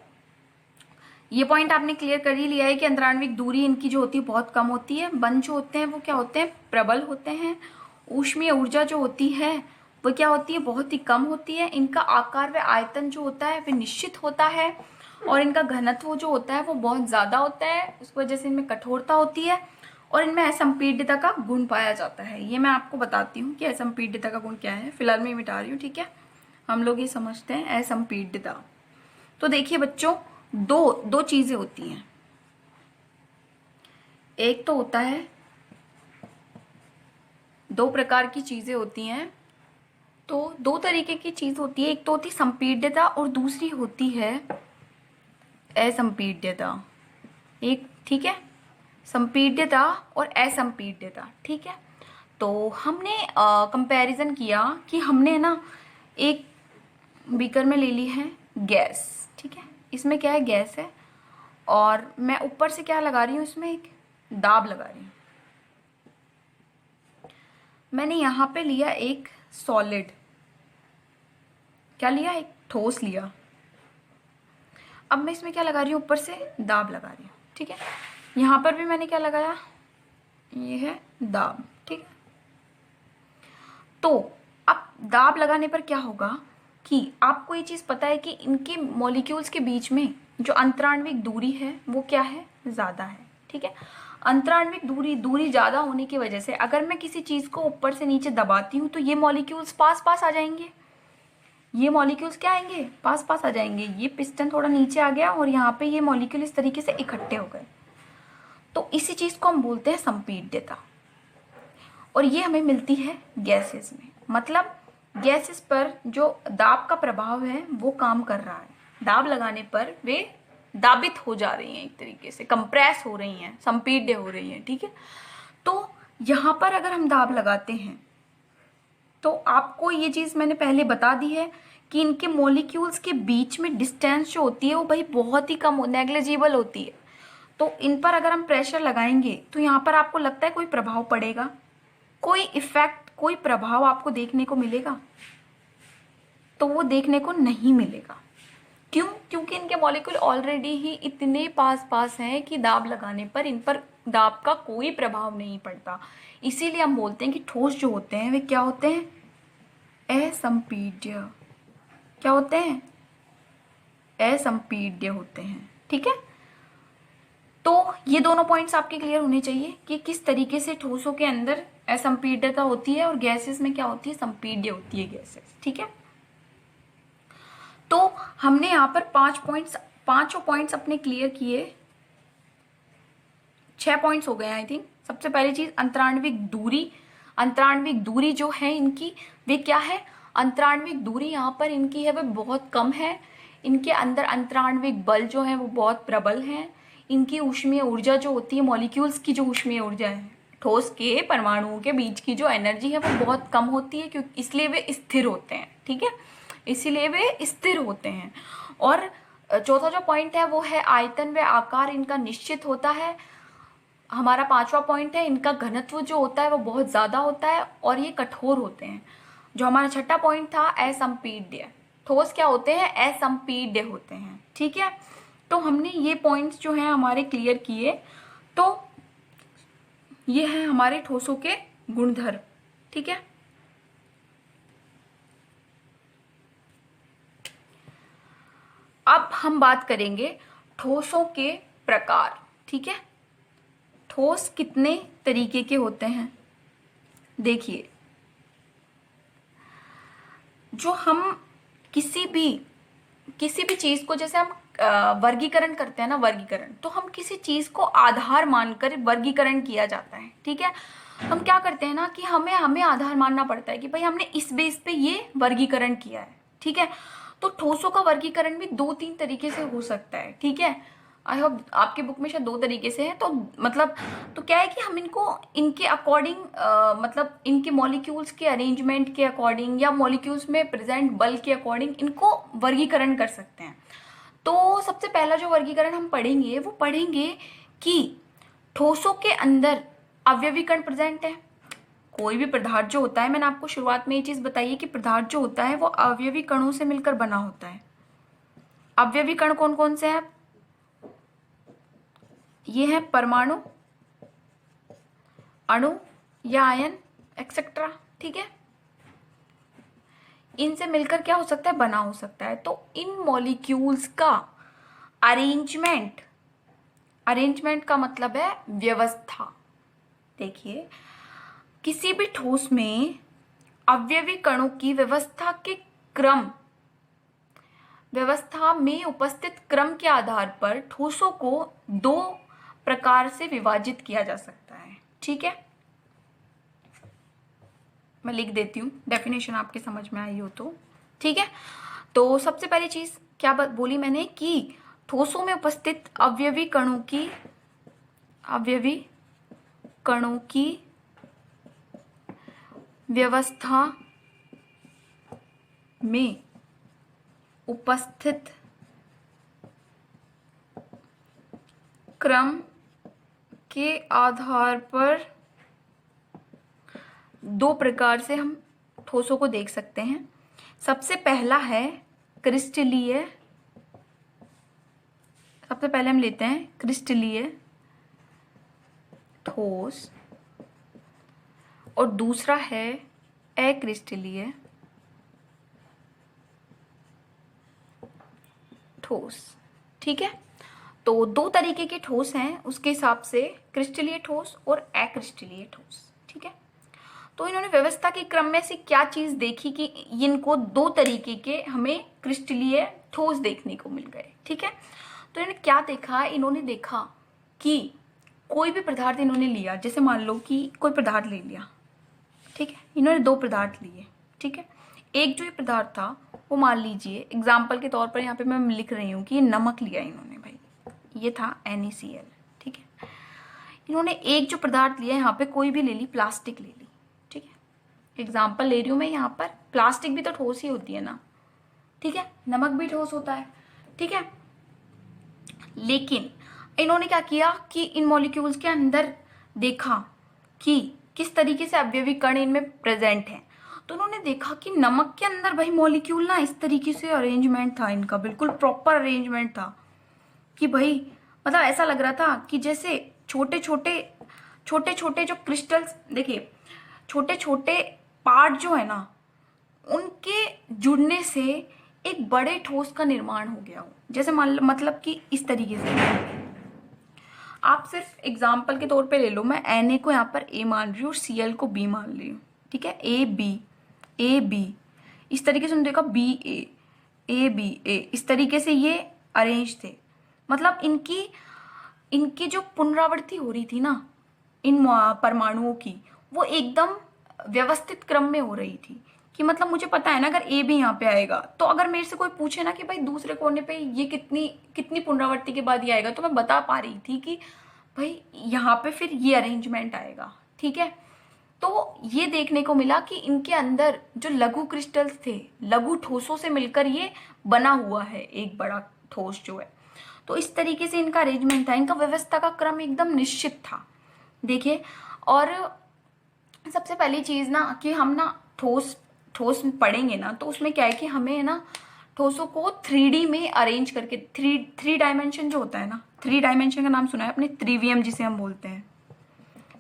ये पॉइंट आपने क्लियर कर ही लिया है कि अंतराण्विक दूरी इनकी जो होती है बहुत कम होती है, बंध जो होते हैं वो क्या होते हैं, प्रबल होते हैं, ऊष्मीय ऊर्जा जो होती है वो क्या होती है, बहुत ही कम होती है, इनका आकार व आयतन जो होता है वह निश्चित होता है, और इनका घनत्व जो होता है वो बहुत ज़्यादा होता है, उस वजह से इनमें कठोरता होती है, और इनमें असंपीड्यता का गुण पाया जाता है। ये मैं आपको बताती हूँ कि असंपीड्यता का गुण क्या है, फिलहाल मैं मिटा रही हूँ, ठीक है। हम लोग ये समझते हैं असंपीड्यता। तो देखिए बच्चों, दो चीजें होती हैं, एक तो होता है, 2 प्रकार की चीजें होती हैं, तो दो तरीके की चीज होती है, एक तो होती है संपीड्यता और दूसरी होती है असंपीड्यता। एक, ठीक है, संपीड्यता और असंपीड्यता, ठीक है। तो हमने कंपैरिजन किया कि हमने ना एक बीकर में ले ली है गैस, ठीक है, इसमें क्या है, गैस है, और मैं ऊपर से क्या लगा रही हूँ, इसमें एक दाब लगा रही हूँ। मैंने यहाँ पे लिया एक सॉलिड, क्या लिया, एक ठोस लिया। अब मैं इसमें क्या लगा रही हूँ, ऊपर से दाब लगा रही हूँ, ठीक है। यहाँ पर भी मैंने क्या लगाया, ये है दाब, ठीक है। तो अब दाब लगाने पर क्या होगा कि आपको ये चीज़ पता है कि इनके मॉलिक्यूल्स के बीच में जो अंतराण्विक दूरी है वो क्या है, ज़्यादा है, ठीक है। अंतराण्विक दूरी ज़्यादा होने की वजह से अगर मैं किसी चीज़ को ऊपर से नीचे दबाती हूँ तो ये मॉलिक्यूल्स पास पास आ जाएंगे, ये मॉलिक्यूल्स क्या आएंगे, पास पास आ जाएंगे। ये पिस्टन थोड़ा नीचे आ गया और यहाँ पे ये मॉलिक्यूल इस तरीके से इकट्ठे हो गए, तो इसी चीज़ को हम बोलते हैं संपीड्यता। और ये हमें मिलती है गैसेस में, मतलब गैसेस पर जो दाब का प्रभाव है वो काम कर रहा है, दाब लगाने पर वे दाबित हो जा रही हैं, एक तरीके से कंप्रेस हो रही हैं, संपीड्य हो रही हैं, ठीक है। तो यहाँ पर अगर हम दाब लगाते हैं तो आपको ये चीज़ मैंने पहले बता दी है कि इनके मॉलिक्यूल्स के बीच में डिस्टेंस जो होती है वो भाई बहुत ही कम, नेग्लिजिबल होती है। तो इन पर अगर हम प्रेशर लगाएंगे तो यहाँ पर आपको लगता है कोई प्रभाव पड़ेगा, कोई इफेक्ट, कोई प्रभाव आपको देखने को मिलेगा, तो वो देखने को नहीं मिलेगा। क्यों? क्योंकि इनके मॉलिक्यूल ऑलरेडी ही इतने पास पास हैं कि दाब लगाने पर इन पर दाब का कोई प्रभाव नहीं पड़ता। इसीलिए हम बोलते हैं कि ठोस जो होते हैं वे क्या होते हैं, असंपीड्य। क्या होते हैं, असंपीड्य होते हैं, ठीक है। तो ये दोनों पॉइंट्स आपके क्लियर होने चाहिए कि किस तरीके से ठोसों के अंदर असंपीड्यता होती है और गैसेस में क्या होती है, संपीड्य होती है गैसेस, ठीक है। तो हमने यहाँ पर पांचों पॉइंट्स अपने क्लियर किए, 6 पॉइंट्स हो गए आई थिंक। सबसे पहली चीज अंतराण्विक दूरी, अंतराण्विक दूरी जो है इनकी वे क्या है, अंतराण्विक दूरी यहाँ पर इनकी है वह बहुत कम है, इनके अंदर अंतराण्विक बल जो है वो बहुत प्रबल हैं, इनकी ऊष्मीय ऊर्जा जो होती है, मॉलिक्यूल्स की जो ऊष्मीय ऊर्जा है, ठोस के परमाणुओं के बीच की जो एनर्जी है वो बहुत कम होती है, क्योंकि इसलिए वे स्थिर होते हैं, ठीक है, इसीलिए वे स्थिर होते हैं। और चौथा जो पॉइंट है वो है आयतन व आकार इनका निश्चित होता है। हमारा पांचवा पॉइंट है इनका घनत्व जो होता है वो बहुत ज्यादा होता है और ये कठोर होते हैं। जो हमारा छठा पॉइंट था असंपीड्य, ठोस क्या होते हैं, असंपीड्य होते हैं, ठीक है। तो हमने ये पॉइंट्स जो हैं हमारे क्लियर किए। तो ये है हमारे ठोसों के गुणधर्म, ठीक है। अब हम बात करेंगे ठोसों के प्रकार, ठीक है। ठोस कितने तरीके के होते हैं, देखिए, जो हम किसी भी चीज को, जैसे हम वर्गीकरण करते हैं ना, वर्गीकरण, तो हम किसी चीज को आधार मानकर वर्गीकरण किया जाता है, ठीक है। हम क्या करते हैं ना कि हमें आधार मानना पड़ता है कि भाई हमने इस बेस पे ये वर्गीकरण किया है, ठीक है। तो ठोसों का वर्गीकरण भी 2-3 तरीके से हो सकता है, ठीक है। आई होप आपके बुक में शायद 2 तरीके से है। तो मतलब तो क्या है कि हम इनको इनके अकॉर्डिंग, मतलब इनके मॉलिक्यूल्स के अरेंजमेंट के अकॉर्डिंग या मॉलिक्यूल्स में प्रेजेंट बल के अकॉर्डिंग इनको वर्गीकरण कर सकते हैं। तो सबसे पहला जो वर्गीकरण हम पढ़ेंगे वो पढ़ेंगे कि ठोसों के अंदर अवयवी कण प्रेजेंट है। कोई भी पदार्थ जो होता है, मैंने आपको शुरुआत में ये चीज बताई है कि पदार्थ जो होता है वो अवयवी कणों से मिलकर बना होता है। अवयवी कण कौन कौन से हैं, ये है परमाणु, अणु या आयन एक्सेट्रा, ठीक है। इनसे मिलकर क्या हो सकता है, बना हो सकता है। तो इन मॉलिक्यूल्स का अरेंजमेंट का मतलब है व्यवस्था। देखिए, किसी भी ठोस में अवयवी कणों की व्यवस्था में उपस्थित क्रम के आधार पर ठोसों को 2 प्रकार से विभाजित किया जा सकता है, ठीक है। मैं लिख देती हूँ, डेफिनेशन आपके समझ में आई हो तो ठीक है। तो सबसे पहली चीज क्या बोली मैंने कि ठोसों में उपस्थित अवयवी कणों की व्यवस्था में उपस्थित क्रम के आधार पर दो प्रकार से हम ठोसों को देख सकते हैं। सबसे पहला है क्रिस्टलीय, सबसे पहले हम लेते हैं क्रिस्टलीय ठोस, और दूसरा है अक्रिस्टलीय ठोस। ठीक है, तो दो तरीके के ठोस हैं उसके हिसाब से, क्रिस्टलीय ठोस और अक्रिस्टलीय ठोस। ठीक है, तो इन्होंने व्यवस्था के क्रम में से क्या चीज देखी कि इनको दो तरीके के हमें क्रिस्टलीय ठोस देखने को मिल गए। ठीक है, तो इन्होंने क्या देखा, इन्होंने देखा कि कोई भी पदार्थ इन्होंने लिया, जैसे मान लो कि कोई पदार्थ ले लिया, ठीक है, इन्होंने दो पदार्थ लिए। ठीक है, एक जो ये पदार्थ था वो मान लीजिए एग्जाम्पल के तौर पर यहाँ पे मैं लिख रही हूँ कि ये नमक लिया इन्होंने, भाई ये था NaCl। ठीक है, इन्होंने एक जो पदार्थ लिया यहाँ पे कोई भी ले ली, प्लास्टिक ले ली। ठीक है, एग्जाम्पल ले रही हूँ मैं यहाँ पर, प्लास्टिक भी तो ठोस ही होती है ना। ठीक है, नमक भी ठोस होता है। ठीक है, लेकिन इन्होंने क्या किया कि इन मॉलिक्यूल्स के अंदर देखा कि किस तरीके से अवयवी कण इनमें प्रेजेंट है। तो उन्होंने देखा कि नमक के अंदर भाई मॉलिक्यूल ना इस तरीके से अरेंजमेंट था इनका, बिल्कुल प्रॉपर अरेंजमेंट था कि भाई मतलब ऐसा लग रहा था कि जैसे छोटे छोटे जो क्रिस्टल्स, देखिए छोटे छोटे पार्ट जो है ना उनके जुड़ने से एक बड़े ठोस का निर्माण हो गया हो। जैसे मतलब कि इस तरीके से आप सिर्फ एग्जाम्पल के तौर पे ले लो, मैं Na को यहाँ पर A मान रही हूँ और Cl को B मान रही हूँ। ठीक है, A B इस तरीके से उन्होंने देखा A B A, इस तरीके से ये अरेंज थे। मतलब इनकी जो पुनरावृत्ति हो रही थी ना इन परमाणुओं की, वो एकदम व्यवस्थित क्रम में हो रही थी कि मतलब मुझे पता है ना अगर A भी यहाँ पे आएगा तो अगर मेरे से कोई पूछे ना कि भाई दूसरे कोने पे ये कितनी पुनरावृत्ति के बाद ये आएगा, तो मैं बता पा रही थी कि भाई यहाँ पे फिर ये अरेंजमेंट आएगा। ठीक है, तो ये देखने को मिला कि इनके अंदर जो लघु क्रिस्टल्स थे, लघु ठोसों से मिलकर ये बना हुआ है एक बड़ा ठोस जो है। तो इस तरीके से इनका अरेंजमेंट था, इनका व्यवस्था का क्रम एकदम निश्चित था। देखिए, और सबसे पहली चीज ना कि हम ना ठोस पढ़ेंगे ना तो उसमें क्या है कि हमें ना ठोसों को 3D में अरेंज करके, थ्री डायमेंशन जो होता है ना, 3 डायमेंशन का नाम सुना है अपने, त्रिवियम जिसे हम बोलते हैं,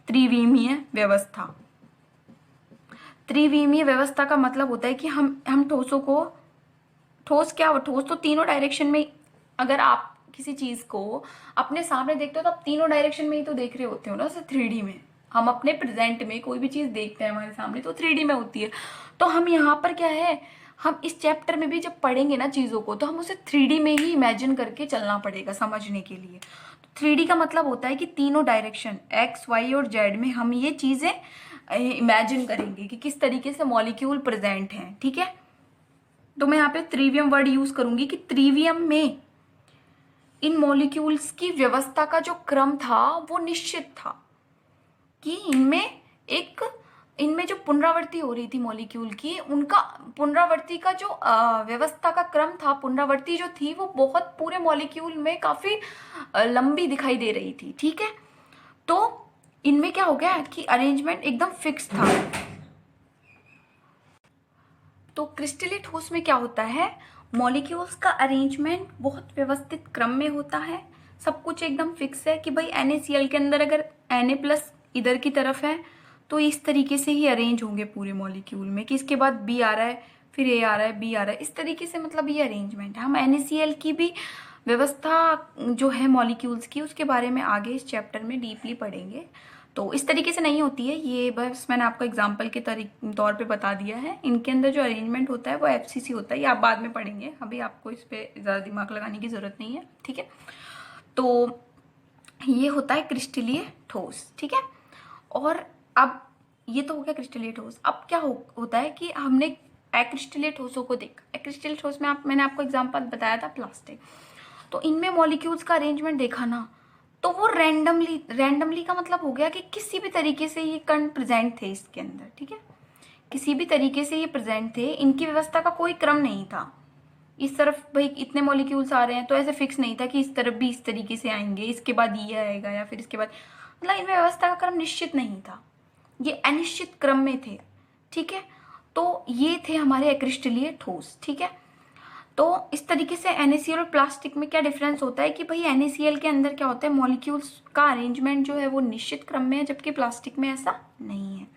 त्रिविमीय व्यवस्था। त्रिविमीय व्यवस्था का मतलब होता है कि हम ठोसों को, ठोस तो तीनों डायरेक्शन में, अगर आप किसी चीज को अपने सामने देखते हो तो आप तीनों डायरेक्शन में ही तो देख रहे होते हो ना, 3D में। हम अपने प्रेजेंट में कोई भी चीज देखते हैं हमारे सामने तो 3D में होती है। तो हम यहाँ पर क्या है, हम इस चैप्टर में भी जब पढ़ेंगे ना चीजों को तो हम उसे 3D में ही इमेजिन करके चलना पड़ेगा समझने के लिए। 3D का मतलब होता है कि तीनों डायरेक्शन X Y और Z में हम ये चीजें इमेजिन करेंगे कि किस तरीके से मॉलिक्यूल प्रेजेंट हैं। ठीक है, तो मैं यहाँ पे त्रिवियम वर्ड यूज करूंगी कि त्रिवियम में इन मॉलिक्यूल्स की व्यवस्था का जो क्रम था वो निश्चित था कि इनमें जो पुनरावृत्ति हो रही थी मॉलिक्यूल की, उनका पुनरावृत्ति का जो व्यवस्था का क्रम था, पुनरावृत्ति जो थी वो बहुत पूरे मॉलिक्यूल में काफी लंबी दिखाई दे रही थी। ठीक है, तो इनमें क्या हो गया कि अरेंजमेंट एकदम फिक्स था। तो क्रिस्टलीय ठोस में क्या होता है, मॉलिक्यूल्स का अरेंजमेंट बहुत व्यवस्थित क्रम में होता है, सब कुछ एकदम फिक्स है कि भाई NaCl के अंदर अगर Na+ इधर की तरफ है तो इस तरीके से ही अरेंज होंगे पूरे मॉलिक्यूल में कि इसके बाद B आ रहा है, फिर A आ रहा है, B आ रहा है, इस तरीके से मतलब ये अरेंजमेंट है। हम NaCl की भी व्यवस्था जो है मॉलिक्यूल्स की उसके बारे में आगे इस चैप्टर में डीपली पढ़ेंगे। तो इस तरीके से नहीं होती है, ये बस मैंने आपको एग्जाम्पल के तौर पे बता दिया है। इनके अंदर जो अरेंजमेंट होता है वो FCC होता है, ये आप बाद में पढ़ेंगे, अभी आपको इस पर ज़्यादा दिमाग लगाने की ज़रूरत नहीं है। ठीक है, तो ये होता है क्रिस्टलीय ठोस। ठीक है, और अब ये तो हो गया क्रिस्टलीय ठोस। अब क्या होता है कि हमने एक्रिस्टलीय ठोसों को देखा। एक्रिस्टलीय ठोस में मैंने आपको एग्जांपल बताया था प्लास्टिक। तो इनमें मॉलिक्यूल्स का अरेंजमेंट देखा ना, तो वो रैंडमली का मतलब हो गया कि किसी भी तरीके से ये कण प्रेजेंट थे इसके अंदर, ठीक है, किसी भी तरीके से ये प्रेजेंट थे, इनकी व्यवस्था का कोई क्रम नहीं था। इस तरफ भाई इतने मॉलिक्यूल्स आ रहे हैं तो ऐसे फिक्स नहीं था कि इस तरफ भी इस तरीके से आएंगे, इसके बाद ये आएगा या फिर इसके बाद, मतलब इनमें व्यवस्था का क्रम निश्चित नहीं था, ये अनिश्चित क्रम में थे, ठीक है। तो ये थे हमारे अक्रिस्टलीय ठोस, ठीक है। तो इस तरीके से NaCl और प्लास्टिक में क्या डिफरेंस होता है कि भाई NaCl के अंदर क्या होता है, मॉलिक्यूल्स का अरेंजमेंट जो है वो निश्चित क्रम में है, जबकि प्लास्टिक में ऐसा नहीं है।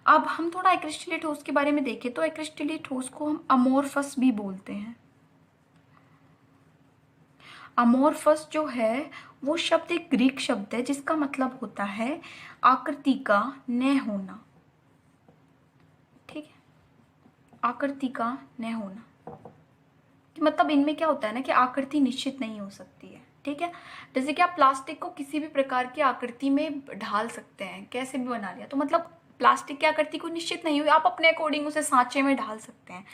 अब हम थोड़ा अक्रिस्टलीय ठोस के बारे में देखें तो अक्रिस्टलीय ठोस को हम अमोर्फस भी बोलते हैं। अमोर्फस जो है वो शब्द एक ग्रीक शब्द है जिसका मतलब होता है आकृति का न होना, ठीक है, आकृति का न होना। मतलब इनमें क्या होता है ना कि आकृति निश्चित नहीं हो सकती है, ठीक है। जैसे कि आप प्लास्टिक को किसी भी प्रकार की आकृति में ढाल सकते हैं, कैसे भी बना लिया, तो मतलब प्लास्टिक की आकृति को निश्चित नहीं हुई, आप अपने अकॉर्डिंग उसे सांचे में ढाल सकते हैं।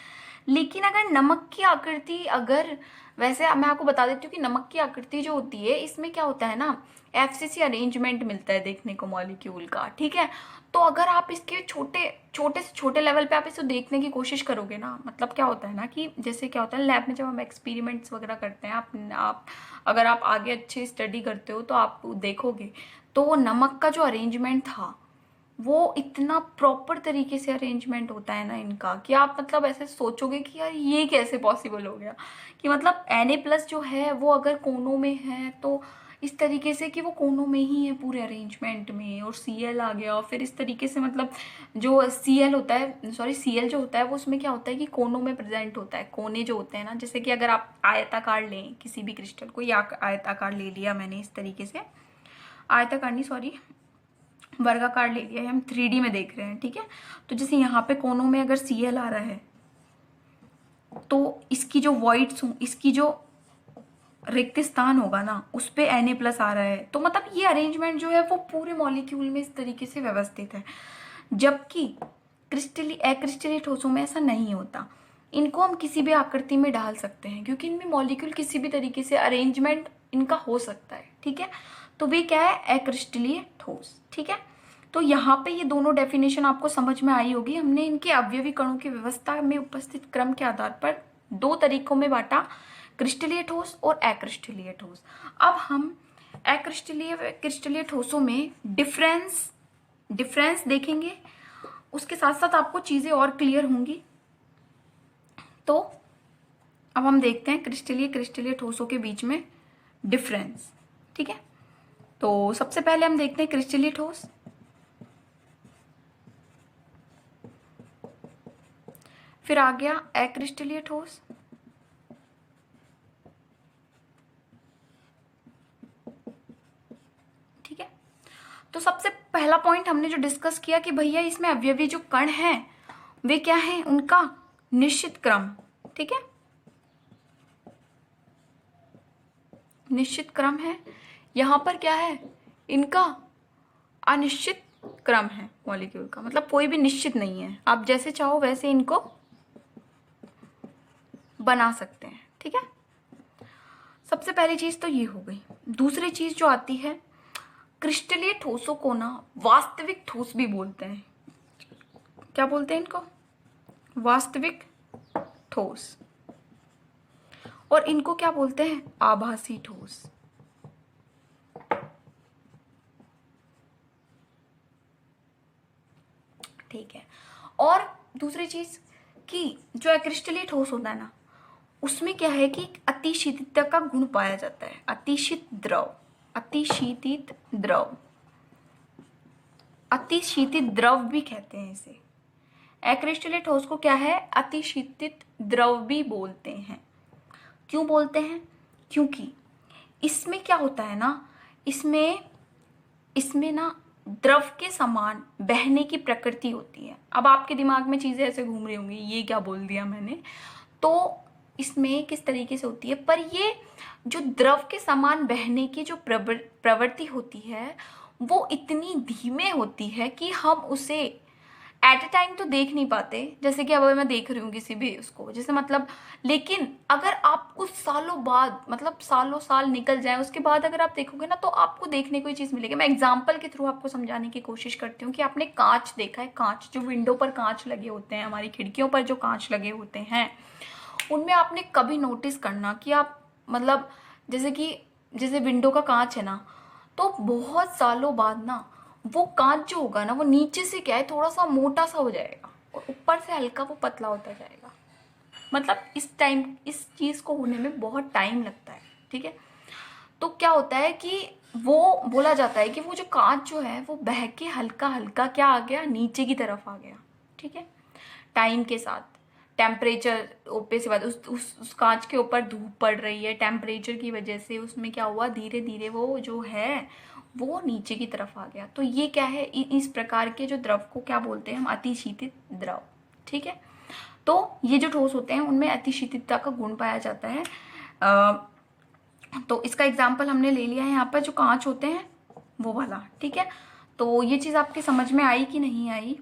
लेकिन अगर नमक की आकृति, अगर वैसे मैं आपको बता देती हूँ कि नमक की आकृति जो होती है इसमें क्या होता है ना, FCC अरेंजमेंट मिलता है देखने को मॉलिक्यूल का, ठीक है। तो अगर आप इसके छोटे से छोटे लेवल पे आप इसे देखने की कोशिश करोगे ना, मतलब क्या होता है ना कि जैसे क्या होता है लैब में जब हम एक्सपेरिमेंट्स वगैरह करते हैं, आप अगर आप आगे अच्छे स्टडी करते हो तो आप देखोगे तो नमक का जो अरेंजमेंट था वो इतना प्रॉपर तरीके से अरेंजमेंट होता है ना इनका कि आप मतलब ऐसे सोचोगे कि यार ये कैसे पॉसिबल हो गया, कि मतलब Na+ जो है वो अगर कोनों में है तो इस तरीके से कि वो कोनों में ही है पूरे अरेंजमेंट में, और Cl आ गया, और फिर इस तरीके से मतलब जो Cl होता है, सॉरी Cl जो होता है वो उसमें क्या होता है कि कोनों में प्रेजेंट होता है। कोने जो होते हैं ना, जैसे कि अगर आप आयताकार लें किसी भी क्रिस्टल को, या आयताकार ले लिया मैंने इस तरीके से, आयताकार नहीं सॉरी वर्गाकार ले लिया, हम 3D में देख रहे हैं, ठीक है। तो जैसे यहाँ पे कोनों में अगर Cl आ रहा है तो इसकी जो वॉइड्स, इसकी जो रिक्त स्थान होगा ना उस पे Na+ आ रहा है, तो मतलब ये अरेंजमेंट जो है वो पूरे मॉलिक्यूल में इस तरीके से व्यवस्थित है। जबकि अक्रिस्टलीय ठोसों में ऐसा नहीं होता, इनको हम किसी भी आकृति में डाल सकते हैं क्योंकि इनमें मॉलिक्यूल किसी भी तरीके से अरेंजमेंट इनका हो सकता है, ठीक है। तो वे क्या है, अक्रिस्टलीय ठोस, ठीक है। तो यहाँ पे ये दोनों डेफिनेशन आपको समझ में आई होगी। हमने इनके अवयवी कणों की व्यवस्था में उपस्थित क्रम के आधार पर दो तरीकों में बांटा, क्रिस्टलीय ठोस और अक्रिस्टलीय ठोस। अब हम क्रिस्टलीय ठोसों में डिफरेंस देखेंगे, उसके साथ साथ आपको चीजें और क्लियर होंगी। तो अब हम देखते हैं क्रिस्टलीय ठोसों के बीच में डिफरेंस, ठीक है। तो सबसे पहले हम देखते हैं क्रिस्टलीय ठोस, फिर आ गया अक्रिस्टलीय ठोस, ठीक है। तो सबसे पहला पॉइंट हमने जो डिस्कस किया कि भैया इसमें अवयवी जो कण हैं वे क्या हैं, उनका निश्चित क्रम, ठीक है, निश्चित क्रम है। यहां पर क्या है, इनका अनिश्चित क्रम है मॉलिक्यूल का, मतलब कोई भी निश्चित नहीं है, आप जैसे चाहो वैसे इनको बना सकते हैं, ठीक है। सबसे पहली चीज तो ये हो गई। दूसरी चीज जो आती है, क्रिस्टलीय ठोसों को ना वास्तविक ठोस भी बोलते हैं। क्या बोलते हैं इनको, वास्तविक ठोस। और इनको क्या बोलते हैं, आभासी ठोस। ठीक है। और दूसरी चीज कि जो अक्रिस्टलीय ठोस होता है ना उसमें क्या है कि अतिशीतितता का गुण पाया जाता है। अतिशीत द्रव, अतिशीतित द्रव, अतिशीतित द्रव भी कहते हैं इसे। अक्रिस्टलीय ठोस को क्या है, अतिशीतित द्रव भी बोलते हैं। क्यों बोलते हैं, क्योंकि इसमें क्या होता है ना, इसमें ना द्रव के समान बहने की प्रकृति होती है। अब आपके दिमाग में चीजें ऐसे घूम रही होंगी, ये क्या बोल दिया मैंने, तो इसमें किस तरीके से होती है, पर ये जो द्रव के समान बहने की जो प्रवृत्ति होती है वो इतनी धीमे होती है कि हम उसे एट ए टाइम तो देख नहीं पाते, जैसे कि अब मैं देख रही हूँ किसी भी उसको, जैसे मतलब, लेकिन अगर आप कुछ सालों बाद, मतलब सालों साल निकल जाए उसके बाद अगर आप देखोगे ना, तो आपको देखने को ये चीज़ मिलेगी। मैं एग्जाम्पल के थ्रू आपको समझाने की कोशिश करती हूँ कि आपने कांच देखा है, कांच जो विंडो पर कांच लगे होते हैं, हमारी खिड़कियों पर जो कांच लगे होते हैं, उनमें आपने कभी नोटिस करना कि आप मतलब जैसे विंडो का कांच है ना, तो बहुत सालों बाद ना वो कांच जो होगा ना, वो नीचे से क्या है, थोड़ा सा मोटा सा हो जाएगा और ऊपर से हल्का वो पतला होता जाएगा। मतलब इस चीज़ को होने में बहुत टाइम लगता है, ठीक है। तो क्या होता है कि वो बोला जाता है कि वो जो कांच जो है वो बह के हल्का हल्का क्या आ गया, नीचे की तरफ आ गया, ठीक है। टाइम के साथ टेम्परेचर ओपे से बाद उस कांच के ऊपर धूप पड़ रही है, टेम्परेचर की वजह से उसमें क्या हुआ, धीरे धीरे वो जो है वो नीचे की तरफ आ गया। तो ये क्या है, इस प्रकार के जो द्रव को क्या बोलते हैं हम, अतिशीतित द्रव, ठीक है। तो ये जो ठोस होते हैं उनमें अतिशीतितता का गुण पाया जाता है। तो इसका एग्जाम्पल हमने ले लिया है यहाँ पर, जो कांच होते हैं वो वाला, ठीक है। तो ये चीज़ आपकी समझ में आई कि नहीं आई?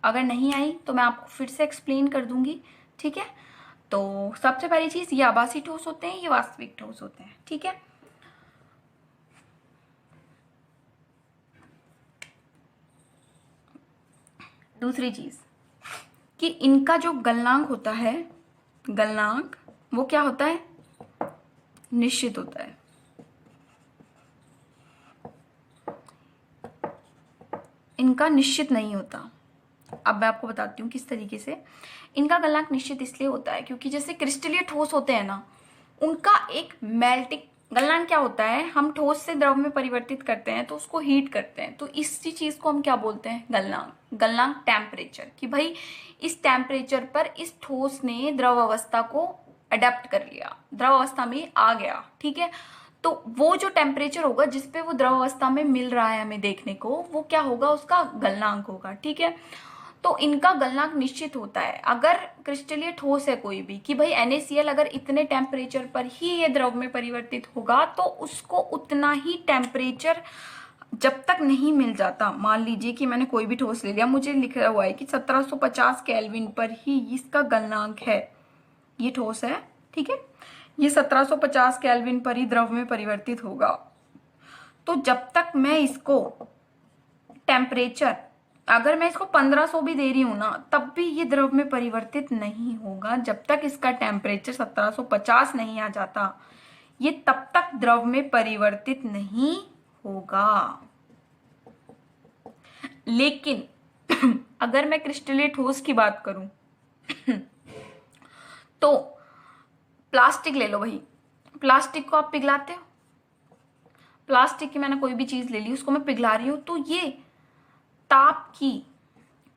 अगर नहीं आई तो मैं आपको फिर से एक्सप्लेन कर दूंगी, ठीक है। तो सबसे पहली चीज़, ये आभासी ठोस होते हैं, ये वास्तविक ठोस होते हैं, ठीक है। दूसरी चीज़ कि इनका जो गलनांक होता है, गलनांक वो क्या होता है, निश्चित होता है। इनका निश्चित नहीं होता। अब मैं आपको बताती हूँ किस तरीके से। इनका गलनांक निश्चित इसलिए होता है क्योंकि जैसे क्रिस्टलीय ठोस होते हैं ना, उनका एक मेल्टिंग गलनांक क्या होता है, हम ठोस से द्रव में परिवर्तित करते हैं तो उसको हीट करते हैं, तो इसी चीज को हम क्या बोलते हैं, गलनांक। गलनांक टेम्परेचर, कि भाई इस टेम्परेचर पर इस ठोस ने द्रव अवस्था को अडेप्ट कर लिया, द्रव अवस्था में आ गया, ठीक है। तो वो जो टेम्परेचर होगा जिसपे वो द्रव अवस्था में मिल रहा है हमें देखने को, वो क्या होगा, उसका गलनांक होगा, ठीक है। तो इनका गलनांक निश्चित होता है। अगर क्रिस्टलीय ठोस है कोई भी, कि भाई NaCl अगर इतने टेम्परेचर पर ही ये द्रव में परिवर्तित होगा, तो उसको उतना ही टेम्परेचर जब तक नहीं मिल जाता, मान लीजिए कि मैंने कोई भी ठोस ले लिया, मुझे लिखा हुआ है कि 1750 केल्विन पर ही इसका गलनांक है, ये ठोस है, ठीक है, ये 1750 केल्विन पर ही द्रव में परिवर्तित होगा। तो जब तक मैं इसको टेम्परेचर, अगर मैं इसको 1500 भी दे रही हूं ना, तब भी ये द्रव में परिवर्तित नहीं होगा, जब तक इसका टेम्परेचर 1750 नहीं आ जाता, ये तब तक द्रव में परिवर्तित नहीं होगा। लेकिन अगर मैं क्रिस्टलीय ठोस की बात करूं तो प्लास्टिक ले लो भाई, प्लास्टिक को आप पिघलाते हो, प्लास्टिक की मैंने कोई भी चीज ले ली, उसको मैं पिघला रही हूं, तो ये ताप की,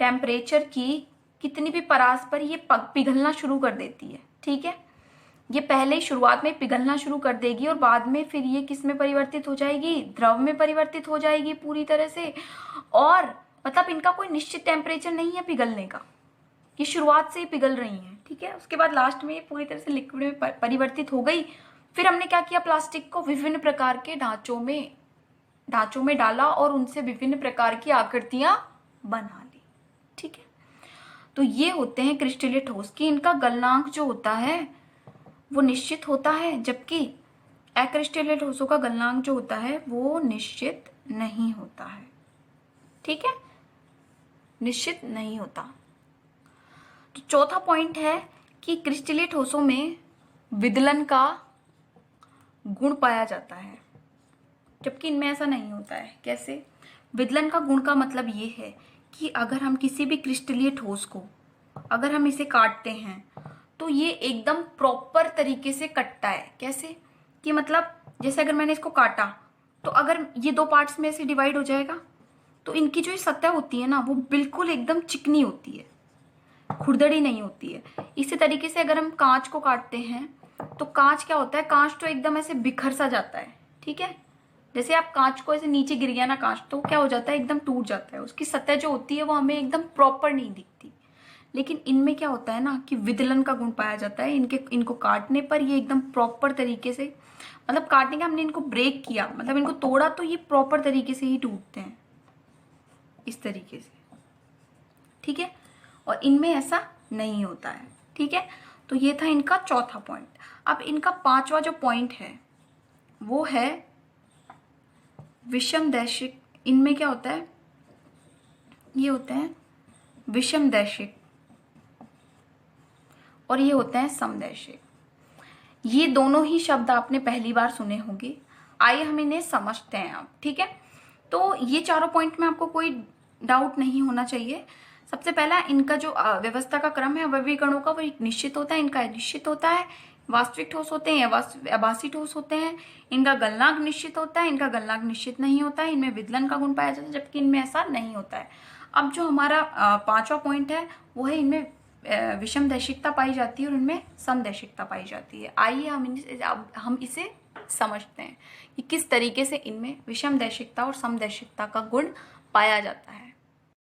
टेम्परेचर की कितनी भी परास पर ये पिघलना शुरू कर देती है, ठीक है। ये पहले ही शुरुआत में पिघलना शुरू कर देगी और बाद में फिर ये किस में परिवर्तित हो जाएगी, द्रव में परिवर्तित हो जाएगी पूरी तरह से। और मतलब इनका कोई निश्चित टेम्परेचर नहीं है पिघलने का, ये शुरुआत से ही पिघल रही हैं, ठीक है। उसके बाद लास्ट में ये पूरी तरह से लिक्विड में परिवर्तित हो गई। फिर हमने क्या किया, प्लास्टिक को विभिन्न प्रकार के ढांचों में डाला और उनसे विभिन्न प्रकार की आकृतियां बना ली, ठीक है। तो ये होते हैं क्रिस्टलीय ठोस की, इनका गलनांक जो होता है वो निश्चित होता है, जबकि अक्रिस्टलीय ठोसों का गलनांक जो होता है वो निश्चित नहीं होता है, ठीक है, निश्चित नहीं होता। तो चौथा पॉइंट है कि क्रिस्टलीय ठोसों में विदलन का गुण पाया जाता है, जबकि इनमें ऐसा नहीं होता है। कैसे? विदलन का गुण का मतलब ये है कि अगर हम किसी भी क्रिस्टलीय ठोस को, अगर हम इसे काटते हैं तो ये एकदम प्रॉपर तरीके से कटता है। कैसे? कि मतलब जैसे अगर मैंने इसको काटा तो अगर ये दो पार्ट्स में ऐसे डिवाइड हो जाएगा, तो इनकी जो सतह होती है ना, वो बिल्कुल एकदम चिकनी होती है, खुरदड़ी नहीं होती है। इसी तरीके से अगर हम कांच को काटते हैं तो कांच क्या होता है, कांच तो एकदम ऐसे बिखर सा जाता है, ठीक है। जैसे आप कांच को ऐसे नीचे गिर गया ना कांच, तो क्या हो जाता है, एकदम टूट जाता है, उसकी सतह जो होती है वो हमें एकदम प्रॉपर नहीं दिखती। लेकिन इनमें क्या होता है ना कि विदलन का गुण पाया जाता है, इनको काटने पर ये एकदम प्रॉपर तरीके से, मतलब काटने का हमने इनको ब्रेक किया, मतलब इनको तोड़ा तो ये प्रॉपर तरीके से ही टूटते हैं, इस तरीके से, ठीक है, और इनमें ऐसा नहीं होता है। ठीक है, तो ये था इनका चौथा पॉइंट। अब इनका पांचवा जो पॉइंट है वो है विषमदैशिक। इनमें क्या होता है, ये होते हैं विषमदैशिक और ये होते हैं समदैशिक। ये दोनों ही शब्द आपने पहली बार सुने होंगे। आइए हम इन्हें समझते हैं अब। ठीक है, तो ये चारों पॉइंट में आपको कोई डाउट नहीं होना चाहिए। सबसे पहला, इनका जो व्यवस्था का क्रम है अवयवी कणों का, वो एक निश्चित होता है, इनका अनिश्चित होता है। वास्तविक ठोस होते हैं या आभासी ठोस होते हैं। इनका गलनांक निश्चित होता है, इनका गलनांक निश्चित नहीं होता है। इनमें विदलन का गुण पाया जाता है, जबकि इनमें ऐसा नहीं होता है। अब जो हमारा पांचवा पॉइंट है वो है इनमें विषमदैशिकता पाई जाती है और इनमें समदैशिकता पाई जाती है। आइए हम इसे समझते हैं कि किस तरीके से इनमें विषमदैशिकता और समदैशिकता का गुण पाया जाता है।